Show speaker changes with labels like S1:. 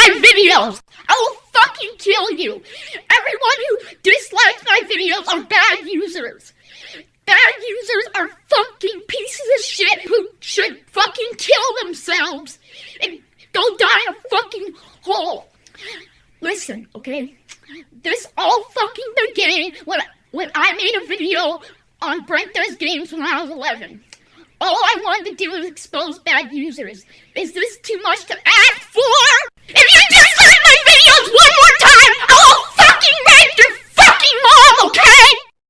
S1: my videos! I will fucking kill you! Everyone who dislikes my videos are bad users! Bad users are fucking pieces of shit who should fucking kill themselves and go die in a fucking hole! Listen, okay? This all fucking began when I made a video on Brent Does Games when I was 11. All I wanted to do was expose bad users. Is this too much to ask for? If you dislike